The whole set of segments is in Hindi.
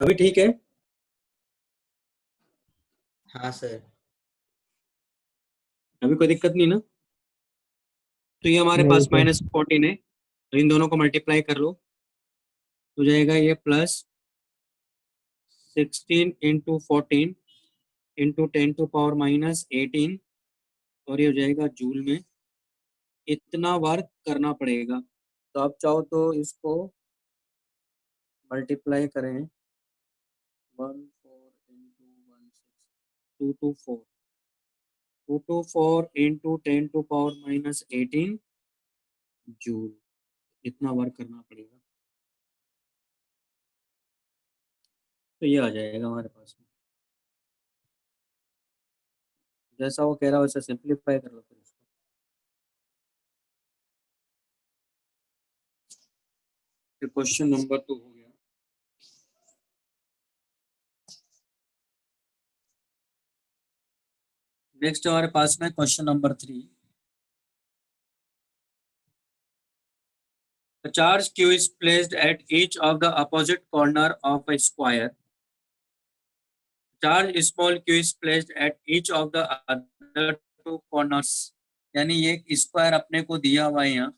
अभी ठीक है। हाँ सर। अभी कोई दिक्कत नहीं ना। तो ये हमारे नहीं पास सर। -14 है, तो इन दोनों को मल्टीप्लाई कर लो, तो जाएगा ये +16 × 14 × 10⁻18, और ये हो जाएगा जूल में। इतना वर्क करना पड़ेगा। तो आप चाहो तो इसको मल्टीप्लाई करें, 224 × 10⁻18 जूल। इतना वर्क करना पड़ेगा, तो ये आ जाएगा हमारे पास में। जैसा वो कह रहा है वैसा सिंप्लीफाई कर लो फिर उसको। फिर क्वेश्चन नंबर 2 हो गया। नेक्स्ट हमारे पास में question number 3। The charge q is placed at each of the opposite corner of a square. Charge small q is placed at each of the other two corners. यानी ये स्क्वायर अपने को दिया हुआ है यहाँ,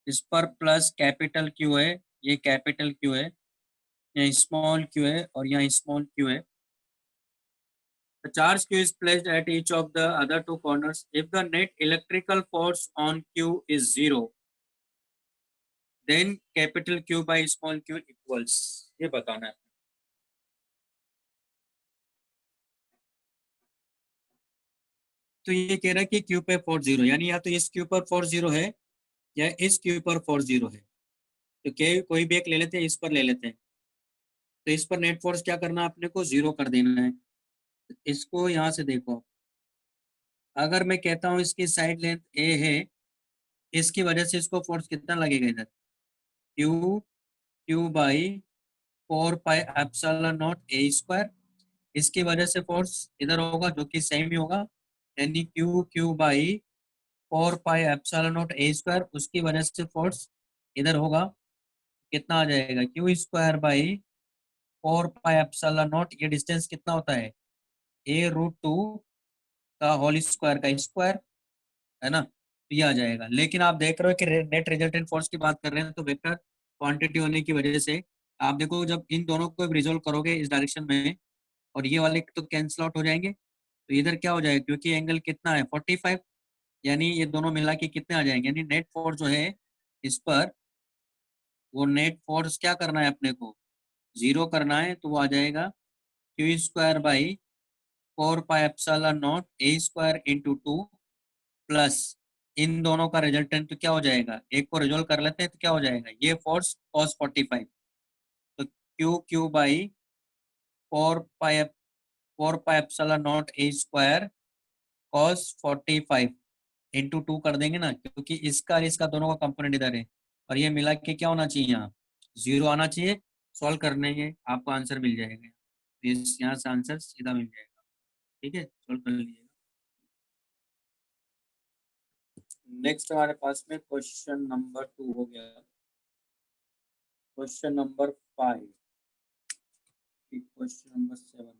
इस पर प्लस कैपिटल क्यू है, ये कैपिटल क्यू है, यहाँ स्मॉल क्यू है और यहाँ स्मॉल क्यू है। The charge q is placed at each of the other two corners. If the net electrical force on q is 0, then capital Q by small q equals, ये बताना है। तो ये कह रहा है कि Q पे फोर्स 0, यानी या तो इस Q पर फोर्स 0 है या इस Q पर फोर्स 0 है। तो कोई भी एक ले लेते हैं, इस पर ले लेते हैं। तो इस पर नेट फोर्स क्या करना है, अपने को 0 कर देना है। इसको यहाँ से देखो, अगर मैं कहता हूँ इसकी साइड लेंथ a है, इसकी वजह से इसको फोर्स कितना लगेगा इधर, Q बाई 4πε0 a²। इसकी वजह से फोर्स इधर होगा जो कि सेम ही होगा, यानी Q बाई 4πε0 a²। उसकी वजह से फोर्स इधर होगा, कितना आ जाएगा, Q² बाई 4πε0। ये डिस्टेंस कितना होता है, a√2 का होल स्क्वायर का स्क्वायर, है ना। तो ये आ जाएगा। लेकिन आप देख रहे हो कि नेट रिजल्टेंट फोर्स की बात कर रहे हैं, तो वेक्टर क्वांटिटी होने की वजह से आप देखो, जब इन दोनों को रिजोल्व करोगे इस डायरेक्शन में, और ये वाले तो कैंसिल आउट हो जाएंगे, तो इधर क्या हो जाएगा, क्योंकि एंगल कितना है 45, यानी ये दोनों मिला के कितने आ जाएंगे, यानी नेट फोर्स जो है इस पर, वो नेट फोर्स क्या करना है अपने को, 0 करना है। तो वो आ जाएगा Q²बाई 4πε0 a² × 2 प्लस इन दोनों का रिजल्टेंट, तो क्या हो जाएगा, एक को रिजोल्व कर लेते हैं, तो क्या हो जाएगा, ये फोर्स cos 45। तो Q बाई 4πε0 a² cos 45 × 2 कर देंगे ना, क्योंकि इसका और इसका दोनों का कंपोनेंट इधर है, और ये मिला के क्या होना चाहिए, यहाँ 0 आना चाहिए। सॉल्व करने के आपको आंसर मिल जाएगा, इस यहाँ से आंसर सीधा मिल जाएगा। ठीक है, सॉल्व कर लीजिएगा। नेक्स्ट हमारे पास में क्वेश्चन नंबर 2 हो गया। Question number 5, question number 7।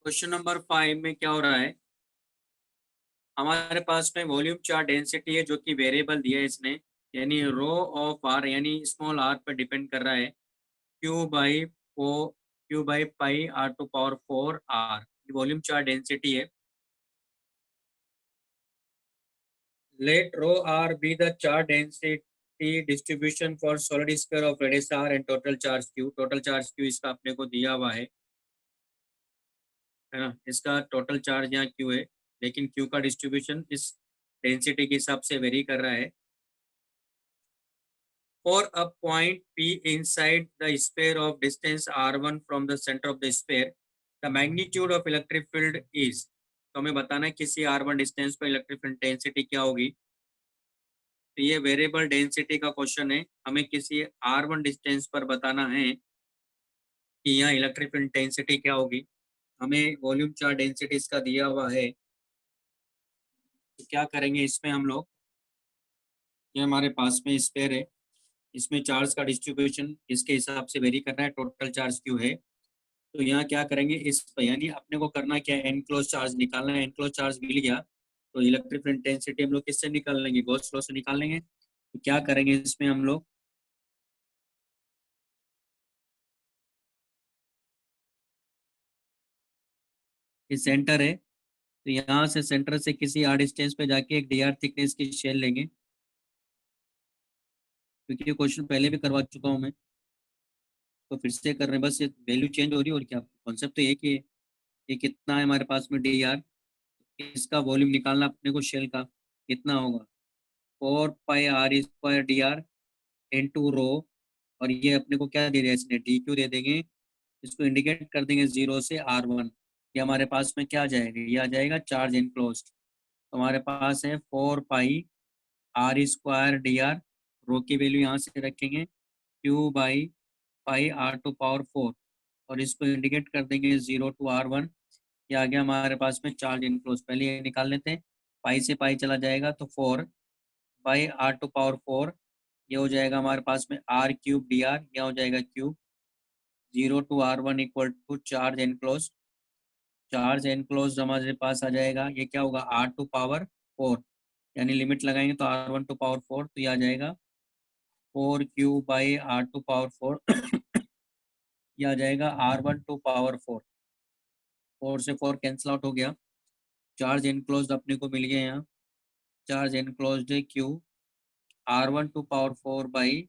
Question number 5 में क्या हो रहा है, हमारे पास में वॉल्यूम चार्ज डेंसिटी है जो कि वेरिएबल दिया है इसने, यानी रो ऑफ आर, यानी स्मॉल आर पर डिपेंड कर रहा है। Q/π r⁴ volume charge density है। Let rho r be the charge density distribution for solid sphere of radius r and total charge q। Total charge q इसका अपने को दिया हुआ है ना। इसका टोटल चार्ज यहाँ q है, लेकिन q का डिस्ट्रीब्यूशन इस डेंसिटी के हिसाब से वेरी कर रहा है। For a point P inside the sphere of distance r1 from the center of the sphere, the magnitude of electric field is। तो हमें बताना है किसी r1 डिस्टेंस पर इलेक्ट्रिक फील्ड इंटेंसिटी क्या होगी। तो ये वेरिएबल डेंसिटी का क्वेश्चन है, हमें किसी r1 डिस्टेंस पर बताना है कि यहाँ इलेक्ट्रिक फील्ड इंटेंसिटी क्या होगी। हमें वॉल्यूम चार्ज डेंसिटी इसका दिया हुआ है, तो क्या करेंगे इसमें हम लोग, ये हमारे पास में स्फीयर है, इसमें चार्ज का डिस्ट्रीब्यूशन इसके हिसाब से वेरी करना है, टोटल चार्ज क्यू है। तो यहाँ क्या करेंगे इस पर, यानी अपने को करना क्या है, एनक्लोज चार्ज निकालना है। एनक्लोज चार्ज मिल गया तो इलेक्ट्रिक इंटेंसिटी हम लोग किससे निकाल लेंगे, गॉस लॉ से निकाल लेंगे। तो क्या करेंगे इसमें हम लोग, ये सेंटर है तो यहाँ से सेंटर से किसी आर डिस्टेंस पे जाके एक डी आर थिकनेस की शेल लेंगे, क्योंकि ये क्वेश्चन पहले भी करवा चुका हूँ मैं, तो फिर से कर रहे हैं, बस ये वैल्यू चेंज हो रही है और क्या, कॉन्सेप्ट तो एक ही है। ये कितना है हमारे पास में डी आर, इसका वॉल्यूम निकालना अपने को शेल का, कितना होगा 4 pi r² D R into rho, और ये अपने को क्या दे दिया इसने, डी क्यू दे देंगे, इसको इंडिकेट कर देंगे 0 से r1। ये हमारे पास में क्या आ जाएगा, ये आ जाएगा चार्ज इनक्लोज। तो हमारे पास है 4 पाई r² डी आर, रो की वैल्यू यहाँ से रखेंगे Q/पाई r⁴, और इसको इंडिकेट कर देंगे 0 to r1। ये आ गया हमारे पास में चार्ज इनक्लोज। पहले ये निकाल लेते हैं, पाई से पाई चला जाएगा तो 4 बाई r⁴, ये हो जाएगा हमारे पास में r³ डी आर, यह हो जाएगा cube. 0 to r1 equal to charge enclose, charge enclose हमारे पास आ जाएगा, ये क्या होगा r⁴, यानी लिमिट लगाएंगे तो r1⁴ तो ये आ जाएगा 4Q/r⁴, ये आ जाएगा r1⁴। 4 से 4 कैंसिल आउट हो गया, चार्ज एनक्लोज अपने को मिल गया यहाँ, चार्ज एनक्लोज है Q r1⁴/r⁴।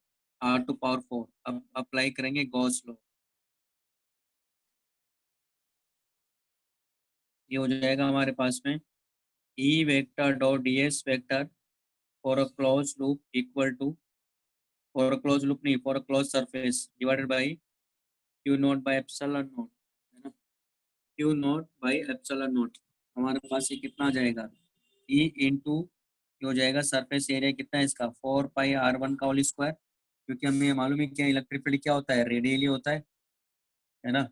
अब अप्लाई करेंगे गॉस लॉ, ये हो जाएगा हमारे पास में E vector dot ds vector for a close loop equal to, for a close loop नहीं, for a close surface divided by Q0/ε0, है ना, Q0/ε0। हमारे पास ये कितना आ जाएगा, E इंटू, ये हो जाएगा सरफेस एरिया कितना है इसका 4 पाई r1 का होल स्क्वायर, क्योंकि हमें मालूम है क्या इलेक्ट्रिक फील्ड क्या होता है, रेडियली होता है ना।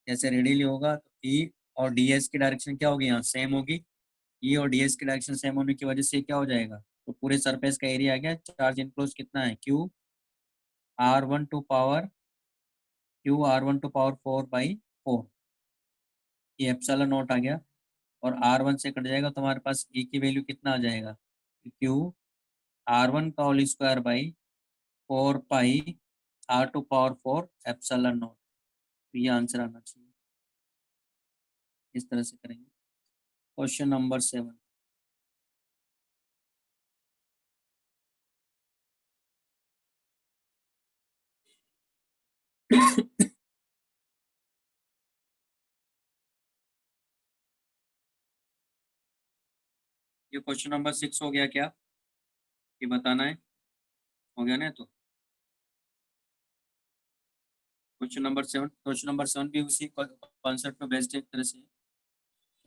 जैसे रेडियली होगा तो ई और डी एस की डायरेक्शन क्या होगी, यहाँ सेम होगी। ई और डी एस की डायरेक्शन सेम होने की वजह से क्या हो जाएगा, तो पूरे सरफेस का एरिया आ गया। चार्ज इनक्लोज कितना है, Q r1⁴ ये एप्सिलॉन नॉट आ गया, और r1 से कट जाएगा तो हमारे पास e की वैल्यू कितना आ जाएगा, Q r1 का whole square by 4 pi r⁴ epsilon naught. तो ये आंसर आना चाहिए, इस तरह से करेंगे। क्वेश्चन नंबर 7, ये क्वेश्चन नंबर 6 हो गया क्या, ये बताना है, हो गया ना। तो क्वेश्चन नंबर 7 भी उसी कॉन्सेप्ट में बेस्ड एक तरह से।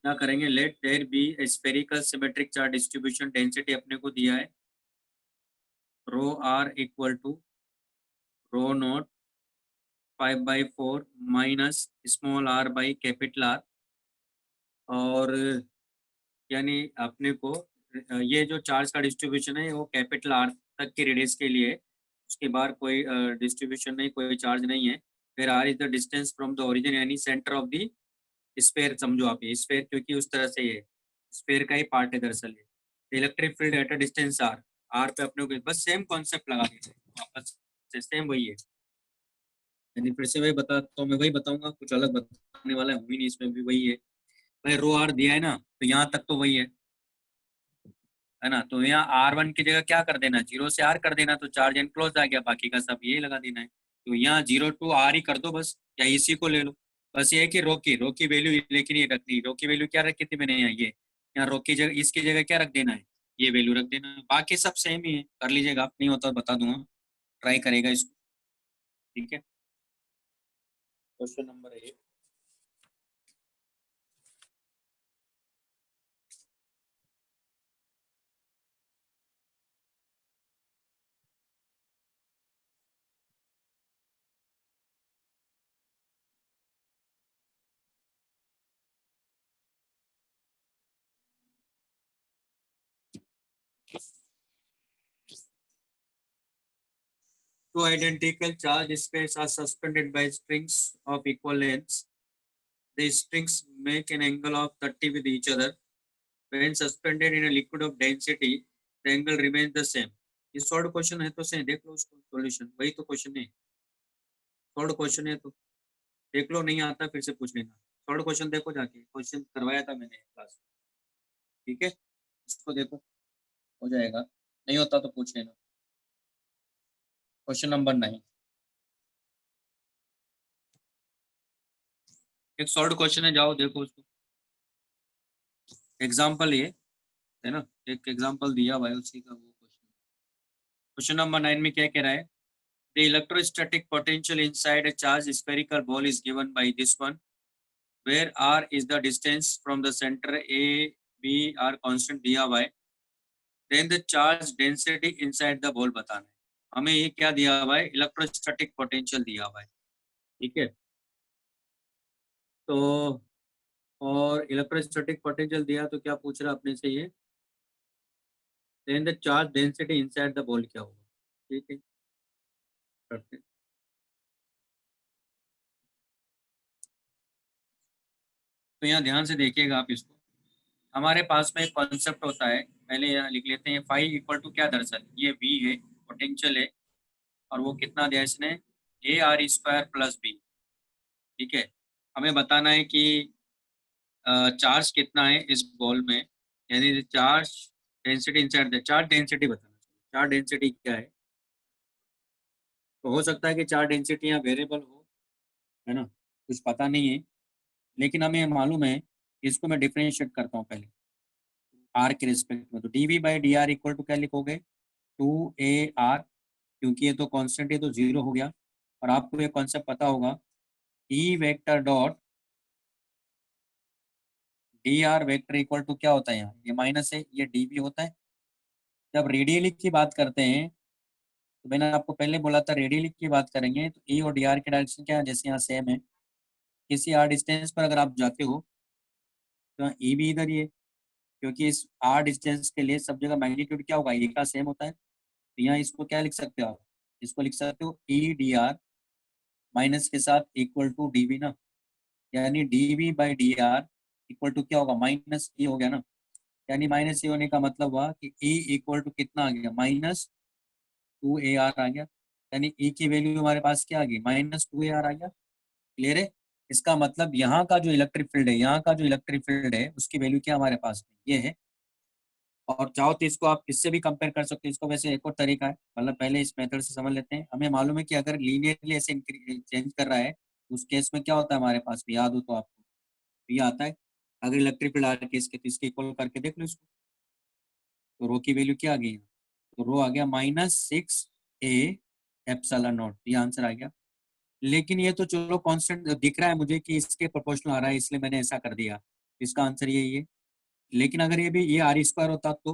क्या करेंगे, let there be spherical symmetric charge distribution, density अपने को दिया है rho r equal to rho not 5/4 minus small r by capital R, और यानी अपने को ये जो चार्ज का डिस्ट्रीब्यूशन है वो कैपिटल R तक के रेडियस के लिए है, उसके बाहर कोई डिस्ट्रीब्यूशन नहीं, कोई चार्ज नहीं है। फिर r is the distance from the origin, यानी सेंटर ऑफ द स्फेयर समझो आप, ये स्फेयर क्योंकि उस तरह से ये स्फेयर का ही पार्ट है दरअसल ये। Electric field at a distance r पे अपने को बस सेम कॉन्सेप्ट लगा दीजिए वापस से, सेम वही है। यानी फिर से वही बता तो मैं वही बताऊंगा, कुछ अलग बताने वाला हूँ ही नहीं, इसमें भी वही है भाई। रो r दिया है ना, तो यहाँ तक तो वही है ना। तो यहाँ r1 की जगह क्या कर देना, 0 से r कर देना, तो चार्ज एनक्लोज आ गया, बाकी का सब ये लगा देना है। तो यहाँ 0 to r ही कर दो बस, या इसी को ले लो। बस ये है कि रो की वैल्यू लेकिन ये रखनी, रो की वैल्यू क्या रखी थी मैंने यहाँ, ये यहाँ रो की जगह, इसकी जगह क्या रख देना है, ये वैल्यू रख देना। बाकी सब सेम ही है, कर लीजिएगा, आप नहीं होता तो बता दूंगा। ट्राई करेगा इसको। ठीक है, question number 8। Two identical charge spaces are suspended by strings of equal lengths. The strings make an angle of 30 with each other. When suspended in a liquid of density, the angle remains the same. ये सॉल्व क्वेश्चन है तो सही, देख लो उसको सॉल्यूशन, वही तो क्वेश्चन है, सॉल्व क्वेश्चन है तो देख लो, नहीं आता फिर से पूछ लेना। सॉल्व क्वेश्चन देखो जाके, क्वेश्चन करवाया था मैंने क्लास में। ठीक है, इसको देखो, हो जाएगा, नहीं होता तो पूछ लेना। क्वेश्चन नंबर 9, एक सॉल्व क्वेश्चन है, जाओ देखो उसको। एग्जाम्पल ये है ना, एक एग्जाम्पल दिया भाई उसी का वो क्वेश्चन। क्वेश्चन नंबर 9 में क्या कह रहा है? The electrostatic potential inside a charge spherical ball is given by this one, where r is the distance from the center a b are constant दिया हुआ है। then the charge density inside the ball बताना है। हमें ये क्या दिया हुआ है? इलेक्ट्रोस्टैटिक पोटेंशियल दिया हुआ है। ठीक है, तो और इलेक्ट्रोस्टैटिक पोटेंशियल दिया तो क्या पूछ रहा है अपने से ये? then the charge density inside the ball क्या होगा? ठीक है, करते हैं। तो यहाँ ध्यान से देखिएगा आप इसको। हमारे पास में एक कॉन्सेप्ट होता है, पहले यहाँ लिख लेते हैं। फाइव इक्वल टू क्या दरअसल ये वी है, पोटेंशियल है, और वो कितना दिया इसने? A R square plus B. ठीक है, हमें बताना है कि चार्ज कितना है इस बॉल में, यानी charge density inside the charge density बताना चाहिए। चार्ज डेंसिटी क्या है? तो हो सकता है कि चार्ज डेंसिटी यहाँ वेरिएबल हो, है ना, कुछ पता नहीं है, लेकिन हमें मालूम है। इसको मैं डिफरेंशिएट करता हूँ पहले आर के रिस्पेक्ट में। तो D V by D R equal to क्या लिखोगे? 2 AR, क्योंकि ये तो कांस्टेंट है तो जीरो हो गया। और आपको ये कॉन्सेप्ट पता होगा, E vector dot D R vector equal to क्या होता है? यहाँ ये माइनस है, ये डी वी होता है। जब रेडियली की बात करते हैं तो मैंने आपको पहले बोला था, रेडियली की बात करेंगे तो ई और डी आर की डायरेक्शन क्या है? जैसे यहाँ सेम है, किसी आर डिस्टेंस पर अगर आप जाते हो तो ई भी इधर ही है, क्योंकि इस आर डिस्टेंस के लिए सब जगह मैग्नीट्यूड क्या होगा? ई का सेम होता है। तो यहाँ इसको क्या लिख सकते हो आप? इसको लिख सकते हो ई डी आर माइनस के साथ इक्वल टू डी वी ना, यानी D V by D R equal to क्या होगा? माइनस ई हो गया ना। यानी माइनस ई होने का मतलब हुआ कि ई इक्वल टू कितना आ गया? -2 AR आ गया। यानी ई की वैल्यू हमारे पास क्या आ गई? -2 AR आ गया। क्लियर है? इसका मतलब यहाँ का जो इलेक्ट्रिक फील्ड है, यहाँ का जो इलेक्ट्रिक फील्ड है उसकी वैल्यू क्या हमारे पास में? ये है। और चाहो तो इसको आप इससे भी कंपेयर कर सकते हो। इसको वैसे एक और तरीका है, मतलब पहले इस मेथड से समझ लेते हैं। हमें मालूम है कि अगर लीनियरली ऐसे चेंज कर रहा है, उस केस में क्या होता है हमारे पास में, याद हो तो आपको ये आता है। अगर इलेक्ट्रिक फील्ड आ रहा है केस के, तो इसके इक्वल करके देख लो इसको। तो रो की वैल्यू क्या आ गई? तो रो आ गया -6 A एप्सिलॉन नॉट, ये आंसर आ गया। लेकिन ये तो चलो कांस्टेंट दिख रहा है मुझे कि इसके प्रोपोर्शनल आ रहा है, इसलिए मैंने ऐसा कर दिया। इसका आंसर यही है। लेकिन अगर ये भी ये आर स्क्वायर होता तो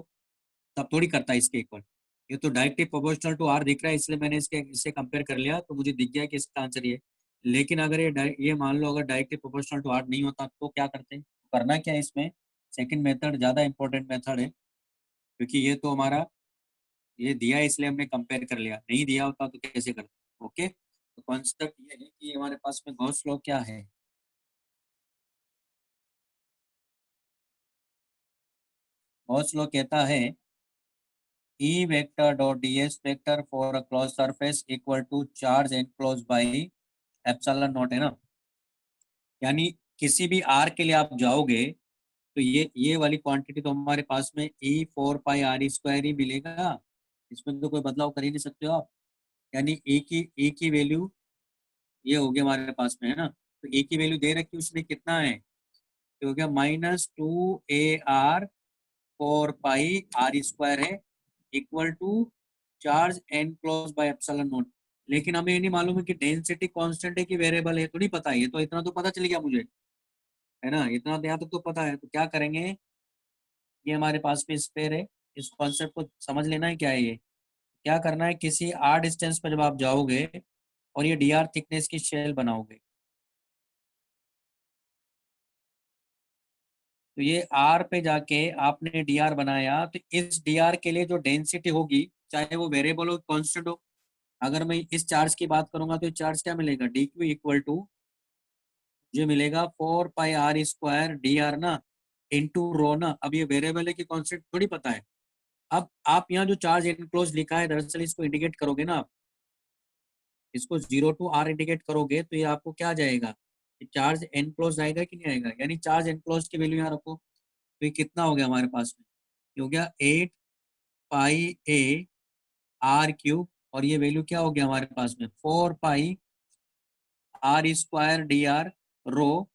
तब थोड़ी करता है इसके इक्वल। ये तो डायरेक्टली प्रोपोर्शनल टू आर दिख रहा है, इसलिए मैंने इससे कंपेयर कर लिया, तो मुझे दिख गया कि इसका आंसर ये। लेकिन अगर ये मान लो अगर डायरेक्टली प्रोपोर्शनल टू आर नहीं होता तो क्या करते हैं? करना क्या है इसमें? सेकंड मेथड ज़्यादा इंपॉर्टेंट मेथड है, क्योंकि ये तो हमारा ये दिया है इसलिए हमने कंपेयर कर लिया, नहीं दिया होता तो कैसे करते? ओके, तो कॉन्सेप्ट ये है कि हमारे पास में गॉस लॉ क्या है? गॉस लॉ कहता है E vector dot ds vector for a closed surface equal to charge enclosed by epsilon not, है ना। यानी किसी भी आर के लिए आप जाओगे तो ये वाली क्वांटिटी तो हमारे पास में E4πr² ही मिलेगा। इसमें तो कोई बदलाव कर ही नहीं सकते हो आप। यानी ए की वैल्यू ये हो गया हमारे पास में, है ना। तो ए की वैल्यू दे रखी उसने, कितना है? तो हो गया -2 AR 4 पाई आर स्क्वायर है, equal to charge enclose by epsilon naught. लेकिन हमें ये नहीं मालूम है कि डेंसिटी कांस्टेंट है कि वेरिएबल है, तो नहीं पता है। ये तो इतना तो पता चल गया मुझे, है ना, इतना तो यहाँ तक तो पता है। तो क्या करेंगे, ये हमारे पास में स्पेयर है, इस कॉन्सेप्ट को समझ लेना है क्या है ये। क्या करना है, किसी आर डिस्टेंस पर जब आप जाओगे और ये डी आर थिकनेस की शेल बनाओगे, तो ये आर पे जाके आपने डी आर बनाया, तो इस डी आर के लिए जो डेंसिटी होगी, चाहे वो वेरिएबल हो कांस्टेंट हो, अगर मैं इस चार्ज की बात करूंगा तो चार्ज क्या मिलेगा, डी क्यू इक्वल टू जो मिलेगा 4 pi R square D are ना, इंटू रो ना। अब ये वेरिएबल है कि कांस्टेंट थोड़ी पता है। अब आप यहाँ जो चार्ज इनक्लोज लिखा है, दरअसल इसको इंडिकेट करोगे ना आप, इसको 0 to R इंडिकेट करोगे, तो ये आपको क्या आ जाएगा, चार्ज एनक्लोज आएगा कि नहीं आएगा। यानी चार्ज एनक्लोज की वैल्यू यहाँ रखो, तो ये कितना हो गया हमारे पास में, ये हो गया 8 पाई A R क्यूब, और ये वैल्यू क्या हो गया हमारे पास में, 4 pi R square D R rho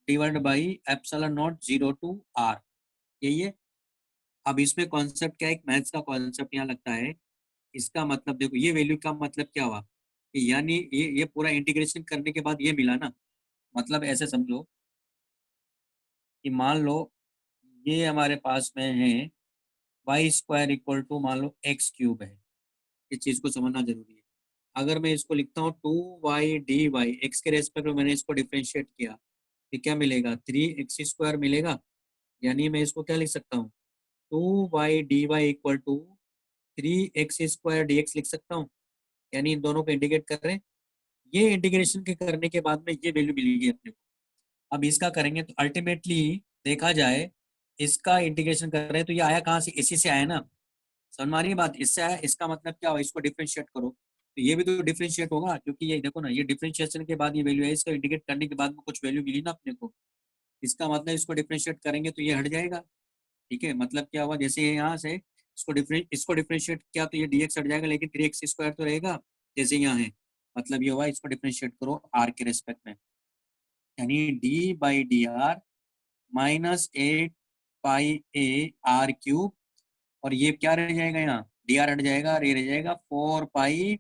divide by epsilon naught 0 to R, यही है। अब इसमें कॉन्सेप्ट क्या है, एक मैथ्स का कॉन्सेप्ट यहाँ लगता है। इसका मतलब देखो, ये वैल्यू का मतलब क्या हुआ, कि यानी ये पूरा इंटीग्रेशन करने के बाद ये मिला ना। मतलब ऐसे समझो कि मान लो ये हमारे पास में है y² इक्वल टू मान लो x³ है। इस चीज को समझना जरूरी है। अगर मैं इसको लिखता हूँ 2y dy, x के रेस्पेक्ट में मैंने इसको डिफ्रेंशिएट किया, तो क्या मिलेगा, 3x² मिलेगा। यानी मैं इसको क्या लिख सकता हूँ, 2y dy equal to 3x² dx लिख सकता हूँ। यानी इन दोनों को इंटीग्रेट कर रहे हैं, ये इंटीग्रेशन के करने के बाद में ये वैल्यू मिलेगी अपने को। अब इसका करेंगे तो अल्टीमेटली देखा जाए, इसका इंटीग्रेशन कर रहे हैं तो ये आया कहाँ से, इसी से आया ना। समझ में आ रही है बात, इससे आया। इसका मतलब क्या हुआ, इसको डिफरेंशिएट करो तो ये भी तो डिफरेंशिएट होगा, क्योंकि ये देखो ना, ये डिफरेंशिएशन के बाद ये वैल्यू है, इसको इंटीग्रेट करने के बाद में कुछ वैल्यू मिली ना अपने को। इसका मतलब इसको डिफरेंशिएट करेंगे तो ये हट जाएगा। ठीक है, मतलब क्या हुआ, जैसे ये यहाँ से इसको डिफरेंशिएट किया तो ये dx हट जाएगा, लेकिन 3x² तो रहेगा जैसे यहाँ है। मतलब ये हुआ, इसको डिफरेंशिएट करो r के रेस्पेक्ट में, यानी d/dr -8 pi A R cube, और ये क्या रह जाएगा, यहाँ डी आर हट जाएगा और ये रह जाएगा 4 पाई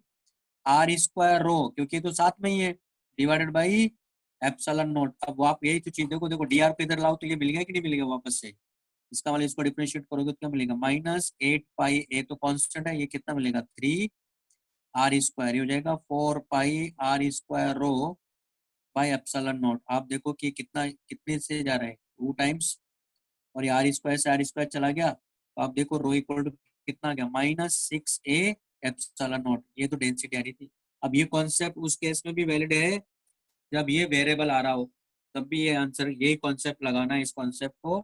R स्क्वायर रो, क्योंकि ये तो साथ में ही है, डिवाइडेड बाई एप्सिलॉन नॉट। अब वो आप यही तो चीज देखो, देखो डी आर को इधर लाओ तो ये मिल गया कि नहीं मिलेगा वापस से। इसका मतलब इसको डिफरेंशिएट करोगे तो क्या मिलेगा, -8 पाई A तो कांस्टेंट है, ये कितना मिलेगा, 3 R स्क्वायर, ये हो जाएगा 4 pi R square rho by epsilon naught. आप देखो कि कितना कितने से जा रहा है, 2 टाइम्स, और ये R स्क्वायर से R स्क्वायर चला गया, तो आप देखो रो इक्वल टू कितना आ गया, -6A एप्सिलॉन नॉट। ये तो डेंसिटी आ रही थी। अब ये कॉन्सेप्ट उस केस में भी वैलिड है जब ये वेरिएबल आ रहा हो, तब भी ये आंसर, यही कॉन्सेप्ट लगाना है। इस कॉन्सेप्ट को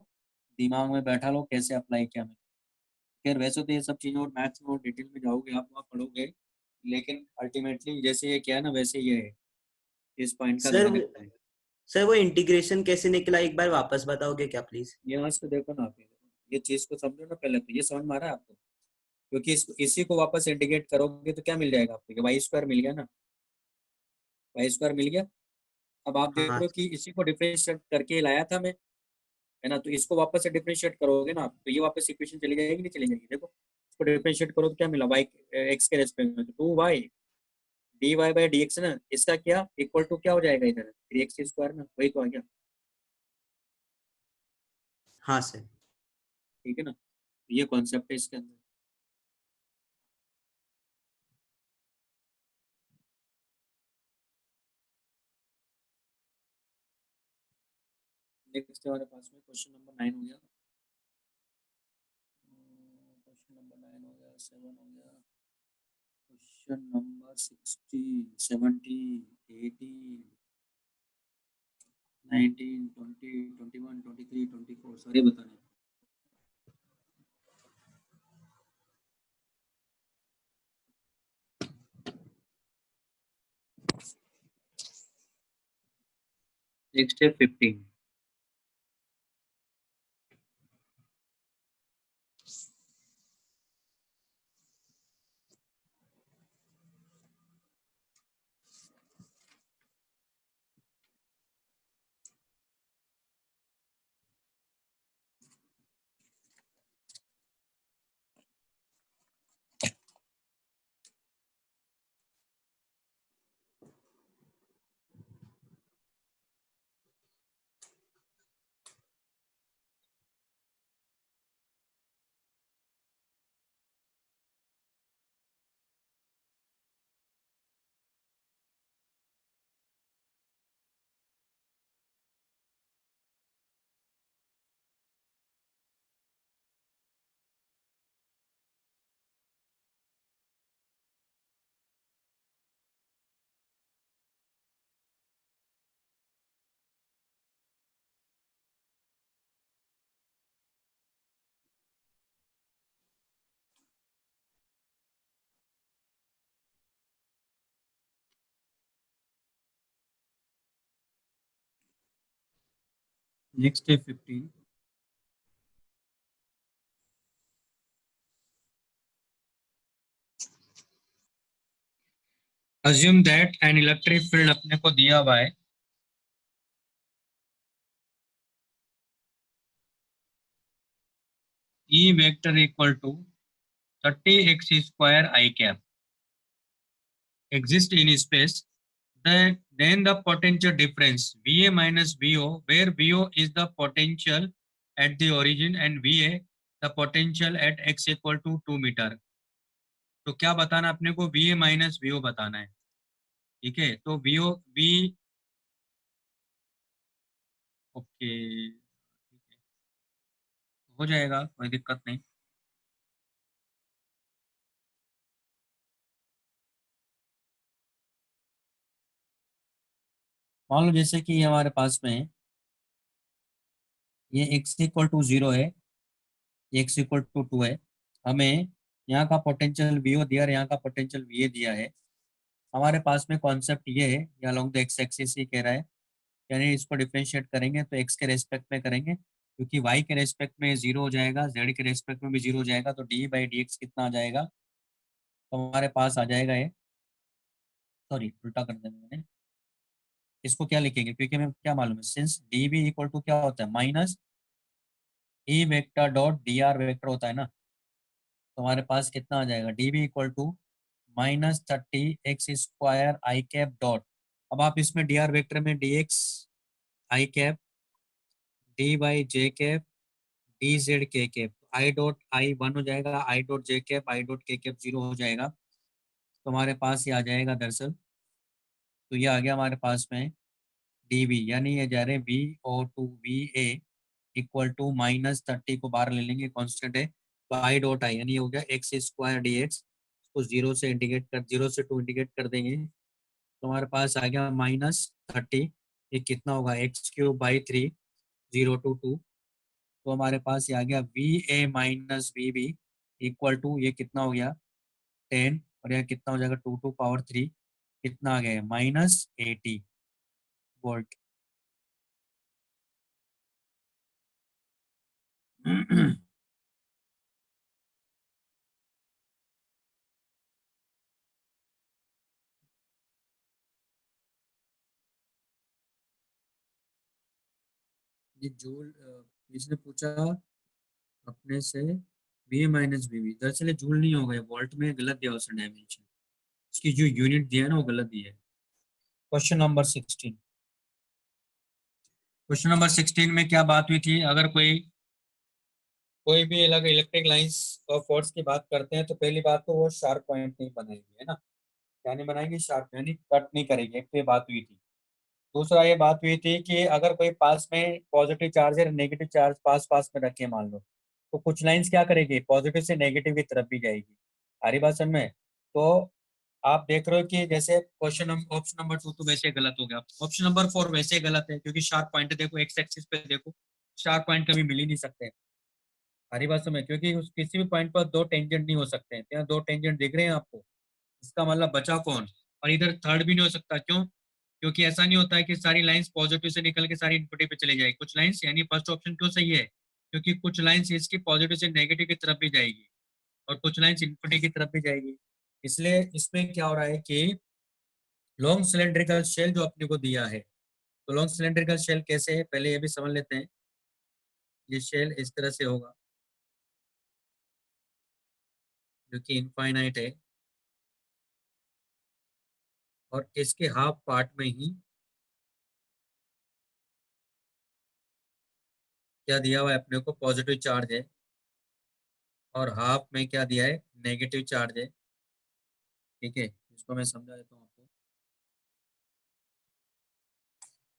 दिमाग में बैठा लो, कैसे अप्लाई किया मैंने। खैर वैसे तो ये सब चीज़ें और मैथ्स में और डिटेल में जाओगे आप, वहाँ पढ़ोगे, लेकिन अल्टीमेटली जैसे ये किया ना वैसे ये है, इस पॉइंट का सर ध्यान वो रखना है। सर वो इंटीग्रेशन कैसे निकला, एक बार वापस बताओगे क्या प्लीज? यहाँ से देखो ना आप, ये चीज़ को समझो ना पहले, तो ये समझ में आ रहा है आपको, क्योंकि इसी को वापस इंटीग्रेट करोगे तो क्या मिल जाएगा आपको, y² मिल गया ना, y² मिल गया। अब आप देख हाँ। रहे हो कि इसी को डिफरेंशिएट करके लाया था मैं, है ना, तो इसको वापस से डिफरेंशिएट करोगे ना आप, तो ये वापस इक्वेशन चली जाएगी नहीं चली जाएगी, देखो इसको डिफरेंशिएट करो तो क्या मिला, y x के रेस्पेक्ट में, तो 2y dy/dx ना, इसका क्या इक्वल टू क्या हो जाएगा इधर, 3x² ना, वही तो आ गया। हाँ सर। ठीक है ना, ये कॉन्सेप्ट है इसके अंदर। नेक्स्ट हमारे पास में क्वेश्चन नंबर 9 हो गया, क्वेश्चन नंबर 9 हो गया, 7 हो गया, क्वेश्चन नंबर 16 17 18 19 20 21 23 24 सारे बताने। नेक्स्ट है 15। नेक्स्ट है 15. Assume that an electric field अपने को दिया हुआ है E vector equal to 30x square I cap exist in space. Then the potential difference VA minus VO, where VO is the potential at the origin and VA the potential at x equal to 2 metre. तो क्या बताना अपने को, VA माइनस VO बताना है. ठीक है, तो VO V. ओके, हो जाएगा, कोई दिक्कत नहीं. मान लो जैसे कि हमारे पास में ये x इक्वल टू 0 है, x इक्वल टू 2 है. हमें यहाँ का पोटेंशियल VO दिया और यहाँ का पोटेंशियल VA दिया है. हमारे पास में कॉन्सेप्ट ये है, ये अलोंग द एक्स एक्सिस ही कह रहा है. यानी इसको डिफरेंशिएट करेंगे तो एक्स के रेस्पेक्ट में करेंगे, क्योंकि वाई के रेस्पेक्ट में जीरो हो जाएगा, जेड के रेस्पेक्ट में भी जीरो हो जाएगा, तो डी बाई डी एक्स कितना आ जाएगा. तो हमारे पास आ जाएगा ये, सॉरी उल्टा कर दिया मैंने. इसको क्या लिखेंगे, क्योंकि हमें क्या मालूम है, since d B equal to क्या होता है, minus E vector dot D R vector होता है ना. तो हमारे पास कितना आ जाएगा, d B equal to -30x² i cap dot. अब आप इसमें डी आर वेक्टर में d x i cap, d y j cap, d z k cap, i dot i one हो जाएगा, i dot j cap, i dot k cap zero हो जाएगा. तो हमारे पास ये आ जाएगा दरअसल. तो ये आ गया हमारे पास में डी वी, यानी ये जा रहे हैं V O to V A equal to -30 को बाहर ले लेंगे, कांस्टेंट है. तो आई डॉट आई यानी ये हो गया x² डी एक्स. उसको जीरो से टू इंडिकेट कर देंगे. तो हमारे पास आ गया -30. ये कितना होगा, x³/3, 0 to 2. तो हमारे पास ये आ गया V A minus V B equal to, ये कितना हो गया 10, और यह कितना हो जाएगा 2 to 3, कितना आ गया -80 वोल्ट. ये जूल, इसने पूछा अपने से वी माइनस वी बी, दरअसल ये जूल नहीं होगा, ये वोल्ट में गलत दिया उसने डायमेंशन. इसकी जो यूनिट दिया है ना वो गलत दिया है. Question number 16. क्वेश्चन नंबर 16 में क्या बात हुई थी, अगर कोई कोई भी अलग इलेक्ट्रिक लाइंस और फोर्स की बात करते हैं तो पहली बात तो वो शार्प पॉइंट नहीं बनाएंगे, है ना. क्या नहीं बनाएंगे, शार्प यानी कट नहीं करेंगे, एक तो ये बात हुई थी. दूसरा ये बात हुई थी कि अगर कोई पास में पॉजिटिव चार्ज है, नेगेटिव चार्ज पास पास में रखे मान लो, तो कुछ लाइंस क्या करेगी, पॉजिटिव से नेगेटिव की तरफ भी जाएगी. हरी बात समझ में. तो आप देख रहे हो कि जैसे ऑप्शन नंबर 2 तो वैसे गलत हो गया, ऑप्शन नंबर 4 वैसे गलत है, क्योंकि शार्प पॉइंट देखो एक्स एक्सिस पे देखो, शार्प पॉइंट कभी मिल ही नहीं सकते. हरी बात समझ, क्योंकि उस किसी भी पॉइंट पर दो टेंजेंट नहीं हो सकते हैं. यहाँ दो टेंजेंट दिख रहे हैं आपको, इसका मतलब बचा कौन. और इधर थर्ड भी नहीं हो सकता, क्यों, क्योंकि ऐसा नहीं होता है कि सारी लाइंस पॉजिटिव से निकल के सारी इन्फिनिटी पे चली जाएगी. कुछ लाइंस, यानी फर्स्ट ऑप्शन क्यों सही है, क्योंकि कुछ लाइंस इसकी पॉजिटिव से नेगेटिव की तरफ भी जाएगी और कुछ लाइंस इन्फिनिटी की तरफ भी जाएगी. इसलिए इसमें क्या हो रहा है कि लॉन्ग सिलेंड्रिकल शेल जो अपने को दिया है, तो लॉन्ग सिलेंड्रिकल शेल कैसे है पहले ये भी समझ लेते हैं. ये शेल इस तरह से होगा जो कि इनफाइनाइट है, और इसके हाफ पार्ट में ही क्या दिया हुआ है अपने को, पॉजिटिव चार्ज है, और हाफ में क्या दिया है, नेगेटिव चार्ज है. ठीक है, इसको मैं समझा देता हूँ आपको.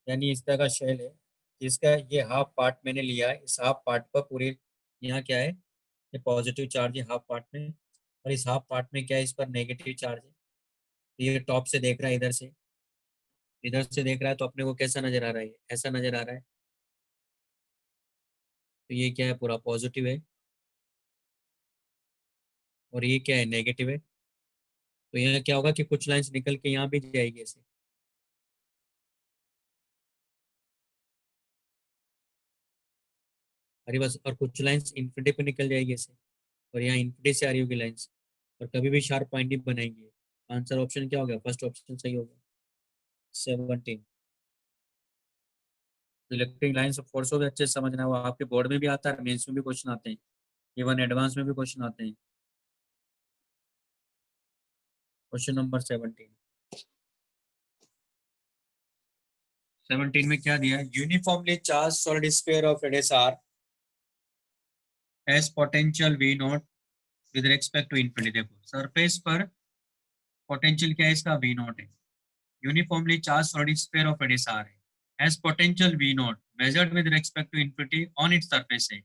यानी इस तरह का शेल है, इसका ये हाफ पार्ट मैंने लिया है, इस हाफ पार्ट पर पूरे यहाँ क्या है, ये पॉजिटिव चार्ज है हाफ पार्ट में, और इस हाफ पार्ट में क्या है, इस पर नेगेटिव चार्ज है. तो ये टॉप से देख रहा है, इधर से देख रहा है, तो अपने को कैसा नजर आ रहा है, ऐसा नजर आ रहा है. तो ये क्या है, पूरा पॉजिटिव है, और ये क्या है, नेगेटिव है. तो यहाँ क्या होगा कि कुछ लाइंस निकल के यहाँ भी जाएगी ऐसे. अरे बस, और कुछ लाइंस इन्फिनिटी पे निकल जाएगी ऐसे, और यहाँ इन्फिनिटी से आ रही होगी लाइंस, और कभी भी शार्प पॉइंट ही बनाएंगे। आंसर ऑप्शन क्या हो गया? फर्स्ट ऑप्शन सही हो गया, 17। इलेक्ट्रिक लाइन्स ऑफ फोर्स को भी अच्छे से समझना है, वो आपके बोर्ड में भी आता है, मेंस में भी क्वेश्चन आते हैं, इवन एडवांस में भी क्वेश्चन आते हैं। Question number 17। 17 में क्या दिया है? Uniformly charge solid sphere of radius R has potential V not with respect to infinity. देखो सरफेस पर पोटेंशियल क्या है इसका? वी नॉट है। Uniformly charge solid sphere of radius R है, has potential V not measured with respect to infinity on its surface है।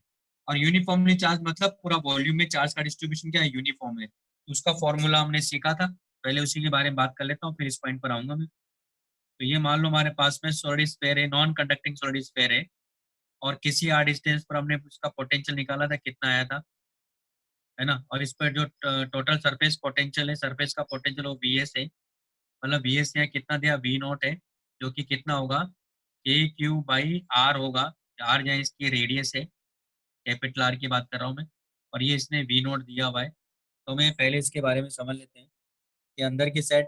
और यूनिफॉर्मली चार्ज मतलब पूरा वॉल्यूम में चार्ज का डिस्ट्रीब्यूशन क्या है? यूनिफॉर्म है। तो उसका फॉर्मूला हमने सीखा था, पहले उसी के बारे में बात कर लेता हूँ, फिर इस पॉइंट पर आऊंगा मैं। तो ये मान लो हमारे पास में सॉलिड स्फीयर है, नॉन कंडक्टिंग सॉलिड स्फीयर है, और किसी आर डिस्टेंस पर हमने उसका पोटेंशियल निकाला था, कितना आया था, है ना। और इस पर जो टोटल सरफेस पोटेंशियल है, सरफेस का पोटेंशियल वो वी एस है, मतलब वी एस यहाँ कितना दिया? वी नॉट है, जो कि कितना होगा? के क्यू बाई आर होगा। आर जहाँ इसकी रेडियस है, कैपिटल आर की बात कर रहा हूँ मैं, और ये इसने वी नॉट दिया हुआ है। तो मैं पहले इसके बारे में समझ लेते हैं कि अंदर की साइड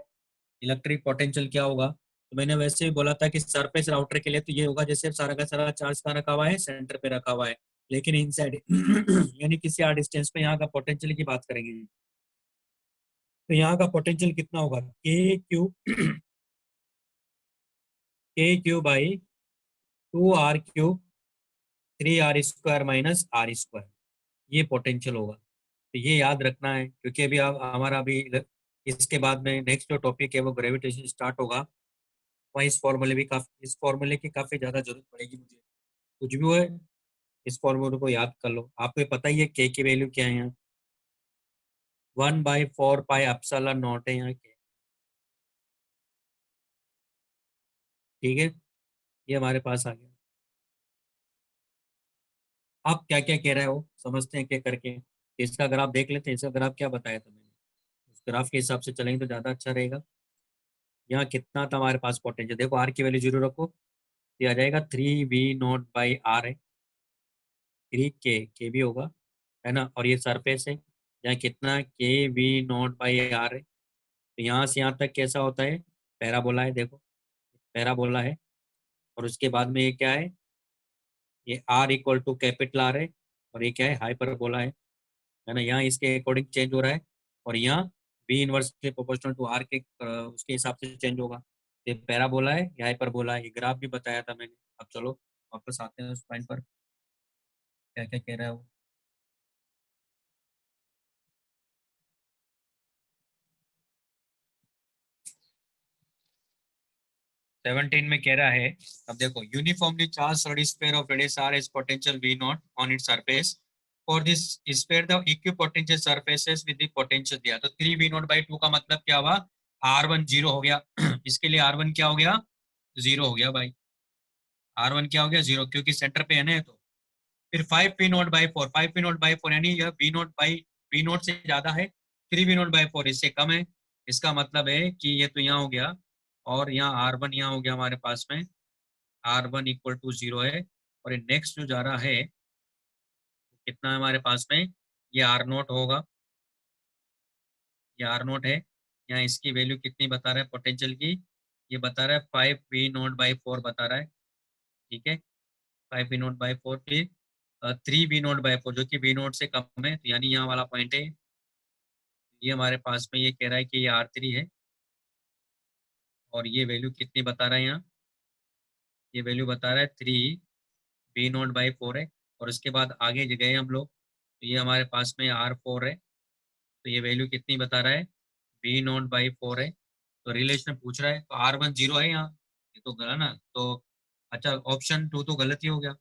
इलेक्ट्रिक पोटेंशियल क्या होगा। तो मैंने वैसे ही बोला था कि सरफेस राउटर के लिए तो ये होगा जैसे सारा का सारा चार्ज का रखा हुआ है, सेंटर पे रखा हुआ है, लेकिन इनसाइड यानी किसी आर डिस्टेंस पे यहाँ का पोटेंशियल की बात करेंगे। तो यहाँ का पोटेंशियल कितना होगा? K Q K Q by 2 r cube 3 r² minus R square, ये पोटेंशियल होगा। तो ये याद रखना है, क्योंकि अभी आप हमारा अभी इसके बाद में नेक्स्ट जो टॉपिक है वो ग्रेविटेशन स्टार्ट होगा, वहाँ इस फॉर्मूले भी काफी, इस फॉर्मूले की काफी ज्यादा जरूरत पड़ेगी मुझे। कुछ भी हो, इस फॉर्मूले को याद कर लो। आपको ये पता ही है के की वैल्यू क्या है यहाँ? 1/4 पाई एप्सिलॉन नॉट है यहाँ के। ठीक है, ये हमारे पास आ गया। आप क्या क्या कह रहे हो समझते हैं क्या करके? इसका ग्राफ देख लेते हैं। इसका ग्राफ क्या बताया था मैंने, उस ग्राफ के हिसाब से चलेंगे तो ज्यादा अच्छा रहेगा। यहाँ कितना था हमारे पास पोटेंशियल? देखो आर की वैल्यू जीरो रखो, ये आ जाएगा 3v0/r है, 3k भी होगा, है ना। और ये सरफेस है, यहाँ कितना? k v0/r है। तो यहाँ से यहाँ तक कैसा होता है? पैराबोला है, देखो पैराबोला है। और उसके बाद में ये क्या है? ये r equal to capital R है, और ये क्या है? हाइपरबोला है ना। यहाँ इसके अकॉर्डिंग चेंज हो रहा है, और यहाँ v inversely proportional to r के उसके हिसाब से चेंज होगा। ये पैराबोला है, ये हाइपरबोला है, ये ग्राफ भी बताया था मैंने। अब चलो वापस आते हैं उस पॉइंट पर, क्या क्या कह रहा है वो। 17 में कह रहा है, अब देखो, uniformly charge solid sphere of radius r is potential v not on its surface. For this sphere the equipotential surfaces with the potential दिया, तो 3v0/2 का मतलब क्या हुआ? r1 जीरो हो गया। इसके लिए r1 क्या हो गया? जीरो हो गया भाई। r1 क्या हो गया? जीरो, क्योंकि सेंटर पे है ना ये तो। फिर 5v0/4, 5v0/4 यानी यह v नोट से ज्यादा है, 3v0/4 इससे कम है। इसका मतलब है कि ये तो यहाँ हो गया, और यहाँ R1 यहाँ हो गया हमारे पास में, R1 इक्वल टू जीरो है। और ये नेक्स्ट जो जा रहा है, कितना है हमारे पास में? ये R0 होगा, ये R0 है। यहाँ इसकी वैल्यू कितनी बता रहा है पोटेंशियल की? ये बता रहा है 5v0/4 बता रहा है। ठीक है, 5v0/4, फिर 3v0/4 जो कि v0 से कम है, तो यानी यहाँ वाला पॉइंट है। ये हमारे पास में ये कह रहा है कि ये R3 है, और ये वैल्यू कितनी बता रहा है यहाँ? ये वैल्यू बता रहा है 3v0/4 है। और उसके बाद आगे गए हम लोग, तो ये हमारे पास में R4 है, तो ये वैल्यू कितनी बता रहा है? v0/4 है। तो रिलेशन पूछ रहा है, तो R1 जीरो है यहाँ, ये तो गलत ना। तो अच्छा, ऑप्शन 2 तो गलत ही हो गया,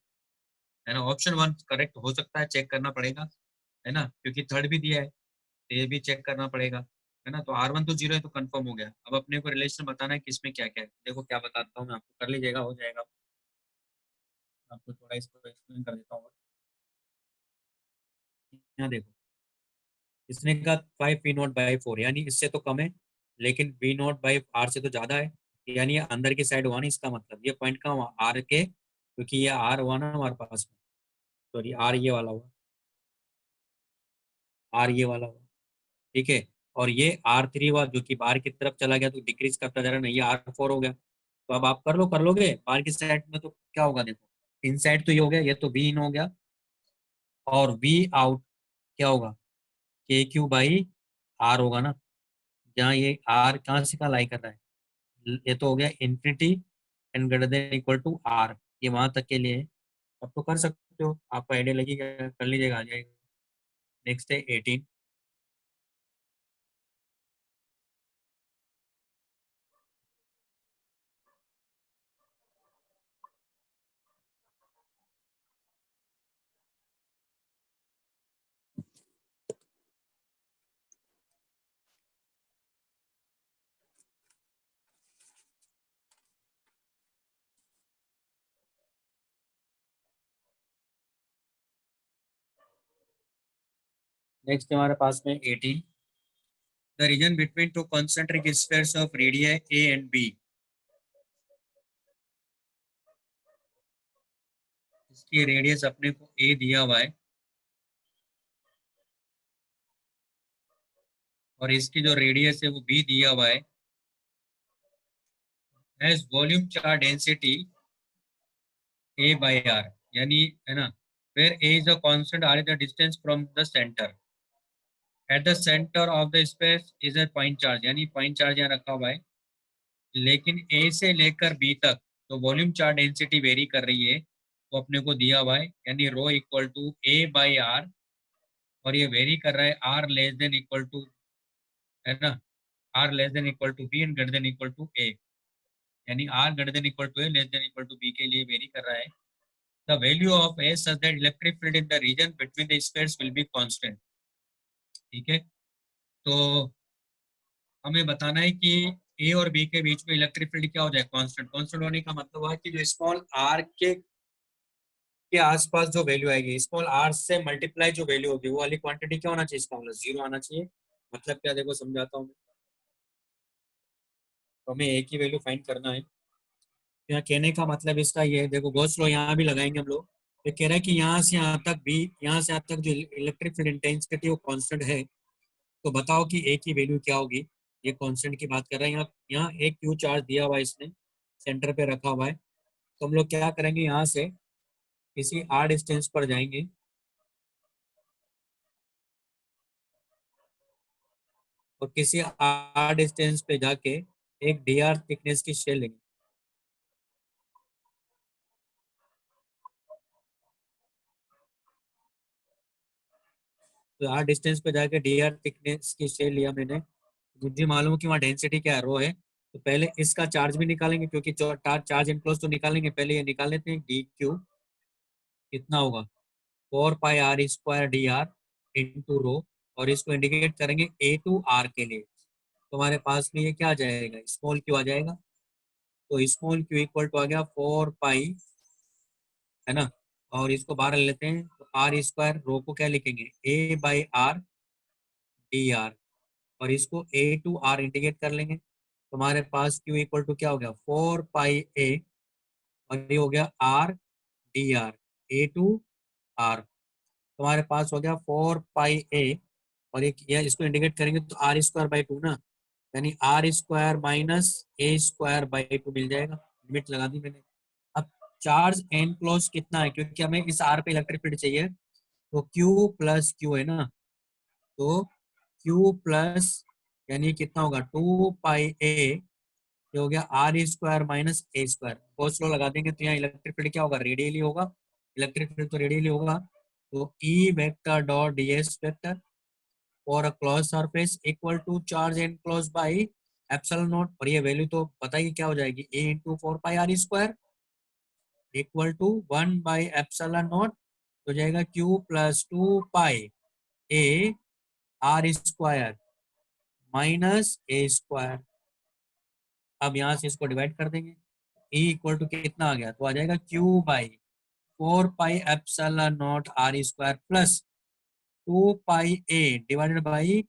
है ना। ऑप्शन 1 करेक्ट हो सकता है, चेक करना पड़ेगा, है ना, क्योंकि थर्ड भी दिया है, तो ये भी चेक करना पड़ेगा, है ना। तो R1 तो जीरो है, तो कंफर्म हो गया। अब अपने को रिलेशन बताना है कि इसमें क्या क्या है। देखो क्या बताता हूँ मैं आपको, कर लीजिएगा, हो जाएगा। आपको थोड़ा इसको एक्सप्लेन कर देता हूँ। यहाँ देखो, इसने कहा 5v0/4, यानी इससे तो कम है, लेकिन v0/r से तो ज्यादा है, यानी ये अंदर की साइड 1, इसका मतलब ये पॉइंट का आर के, क्योंकि ये R1 है हमारे पास में, सॉरी आर ये वाला हुआ, आर ये वाला हुआ, ठीक है। और ये R3 हुआ जो कि बाहर की तरफ चला गया तो डिक्रीज करता जा रहा है ना, ये R4 हो गया। तो अब आप कर लोगे बाहर की साइड में तो क्या होगा देखो, इन साइड तो ये हो गया, ये तो V इन हो गया, और V आउट क्या होगा, KQ/R होगा ना, जहाँ ये R कहाँ से कहाँ लाई कर रहा है, ये तो हो गया infinity and greater than equal to R, ये वहां तक के लिए है। अब तो कर सकते हो, आपको आइडिया लगेगा, कर लीजिएगा, आ जाएगा। नेक्स्ट है 18। नेक्स्ट हमारे पास में 18, the region between two concentric spheres of radii A and B। इसकी रेडियस अपने को A दिया हुआ है, और इसकी जो रेडियस है वो B दिया हुआ है, has volume charge density A/R, यानी है ना, where A is a constant, R is the distance from the center, at the center of the space is a point charge, यानी point charge यहाँ रखा हुआ है, लेकिन A से लेकर B तक तो वॉल्यूम चार्ज डेंसिटी वेरी कर रही है, वो अपने को दिया हुआ है, यानी रो इक्वल टू A/R, और ये वेरी कर रहा है R less than equal to, है ना, R less than equal to B and greater than equal to A, यानी R greater than equal to A less than equal to B के लिए वेरी कर रहा है। The value of A such that electric field in the region between the spheres will be constant, ठीक है। तो हमें बताना है कि ए और बी के बीच में इलेक्ट्रिक फील्ड क्या हो जाए, कांस्टेंट। कांस्टेंट होने का मतलब है कि जो स्मॉल आर के आसपास जो वैल्यू आएगी, स्मॉल आर से मल्टीप्लाई जो वैल्यू होगी वो वाली क्वांटिटी क्या होना चाहिए, इसका मतलब जीरो आना चाहिए। मतलब क्या, देखो समझाता हूँ मैं। तो हमें ए की वैल्यू फाइंड करना है। तो यहाँ कहने का मतलब इसका ये है, देखो गॉस लॉ यहाँ भी लगाएंगे हम लोग। ये कह रहा है कि यहाँ से यहाँ तक भी, यहाँ से यहाँ तक जो इलेक्ट्रिक फील्ड इंटेंसिटी वो कांस्टेंट है, तो बताओ कि ए की वैल्यू क्या होगी। ये कांस्टेंट की बात कर रहे हैं। यहाँ यहाँ एक क्यू चार्ज दिया हुआ है, इसने सेंटर पे रखा हुआ है। तो हम लोग क्या करेंगे, यहाँ से किसी आर डिस्टेंस पर जाएंगे, और किसी आर डिस्टेंस पे जाके एक डी आर थिकनेस की शेल लेंगे। तो आर डिस्टेंस पे जाके डी आर थिकनेस की शेल लिया मैंने, मुझे मालूम है कि वहाँ डेंसिटी क्या है, रो है। तो पहले इसका चार्ज भी निकालेंगे, क्योंकि चार्ज इनक्लोज तो निकालेंगे, पहले ये निकाल लेते हैं। डी क्यू कितना होगा, 4 पाई R² इंटू रो, और इसको इंडिकेट करेंगे A to R के लिए। तो हमारे पास में ये क्या आ जाएगा, स्मॉल क्यू आ जाएगा। तो स्मॉल क्यू इक्वल टू आ गया 4 पाई, है ना, और इसको बाहर ले लेते हैं, तो R², रो को क्या लिखेंगे, A/R/dr, और इसको A to R इंडिकेट कर लेंगे। तो हमारे पास क्यू इक्वल टू क्या हो गया, 4 पाई A, और ये हो गया R/dr, A to R। तुम्हारे पास हो गया 4 पाई A, और एक ये इसको इंडिकेट करेंगे तो R²/2 ना, यानी R²-A²/2 मिल जाएगा। लिमिट लगा दी मैंने। अब चार्ज एनक्लोज कितना है, क्योंकि हमें इस आर पे इलेक्ट्रिक फील्ड चाहिए, तो Q प्लस क्यू है ना, तो Q प्लस, यानी कितना होगा 2 पाई A, ये हो गया R² - A²। कोस लो लगा देंगे तो यहाँ इलेक्ट्रिक फील्ड क्या होगा, रेडियली होगा। इलेक्ट्रिक फील्ड तो रेडियली होगा, तो E vector dot ds vector और close surface equal to charge enclose by epsilon not, और ये वैल्यू तो बताइए क्या हो जाएगी, A into 4 pi R² equal to 1/एप्सिलॉन नॉट, हो जाएगा Q plus 2 pi A R² -A²। अब यहाँ से इसको डिवाइड कर देंगे, E इक्वल टू कितना आ गया, तो आ जाएगा Q/4 pi epsilon not R² plus 2 pi A divided by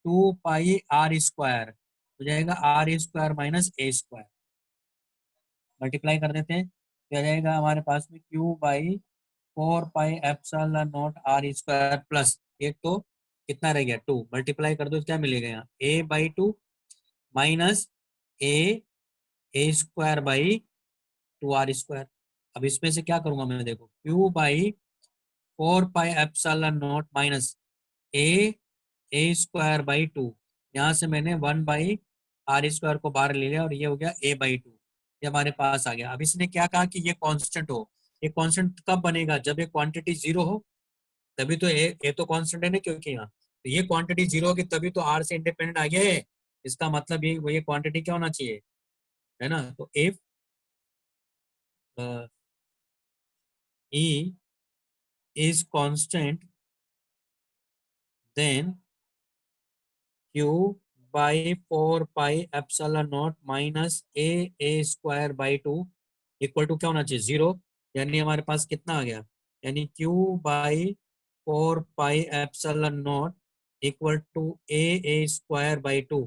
2 pi R², हो जाएगा R² - A²। मल्टीप्लाई कर देते हैं, तो आ जाएगा हमारे पास में Q/4 4 pi epsilon not r² plus एक तो कितना रह गया 2, मल्टीप्लाई कर दो क्या मिलेगा यहाँ a/2 minus a² by 2r²। अब इसमें से क्या करूंगा मैं, देखो q/4 pi epsilon naught minus a² by 2, यहाँ से मैंने 1/r² को बाहर ले लिया और ये हो गया a/2, ये हमारे पास आ गया। अब इसने क्या कहा कि ये कांस्टेंट हो। ये कांस्टेंट कब बनेगा, जब ये क्वांटिटी जीरो हो, तभी तो ए तो कांस्टेंट है ना, क्योंकि यहाँ तो ये क्वांटिटी जीरो होगी तभी तो आर से इंडिपेंडेंट आ गया है। इसका मतलब ये क्वांटिटी क्या होना चाहिए, है ना। तो if E is constant then Q by 4 pi epsilon naught minus a² by 2 equal to क्या होना चाहिए 0। यानी हमारे पास कितना आ गया, यानी q/4 pi epsilon naught equal to a² by 2।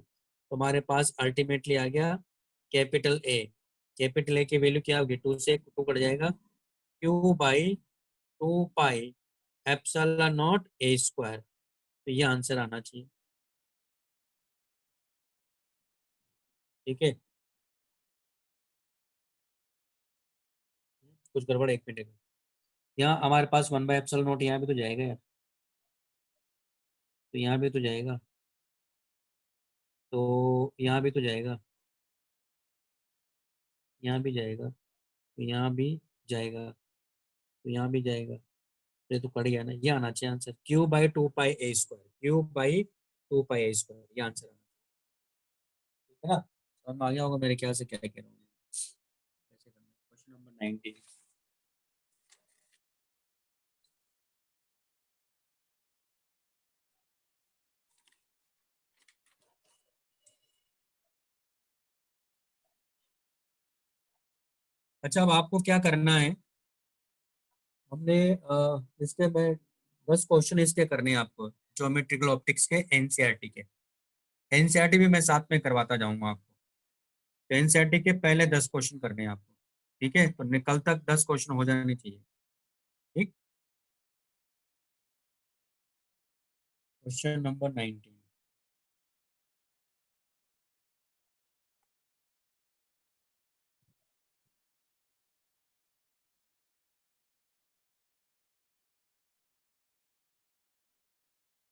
तो हमारे पास अल्टीमेटली आ गया कैपिटल ए। कैपिटल ए की वैल्यू क्या होगी, 2 से 2 कट जाएगा, q/2 pi epsilon not a²। तो ये आंसर आना चाहिए, ठीक है। कुछ गड़बड़, एक मिनट। यहाँ हमारे पास 1/एप्सिलॉन नॉट यहाँ भी तो जाएगा यार, तो यहाँ भी तो जाएगा, तो यहाँ भी तो जाएगा, यहाँ भी जाएगा, तो यहाँ भी जाएगा, तो यहाँ भी जाएगा। ये तो कट गया ना, ये आना चाहिए आंसर q/2 पाई a², q/2 पाई a², ये आंसर आना चाहिए, ठीक है ना। समझ में आ गया होगा मेरे ख्याल से क्या कह रहा हूँ। कैसे करना है, क्वेश्चन नंबर 19। अच्छा, अब आपको क्या करना है, हमने इसके में 10 क्वेश्चन इसके करने हैं आपको, ज्योमेट्रिकल ऑप्टिक्स के एनसीईआरटी के। एनसीईआरटी भी मैं साथ में करवाता जाऊंगा आपको। तो एनसीईआरटी के पहले 10 क्वेश्चन करने हैं आपको, ठीक है। तो कल तक 10 क्वेश्चन हो जाने चाहिए, ठीक। Question number 19।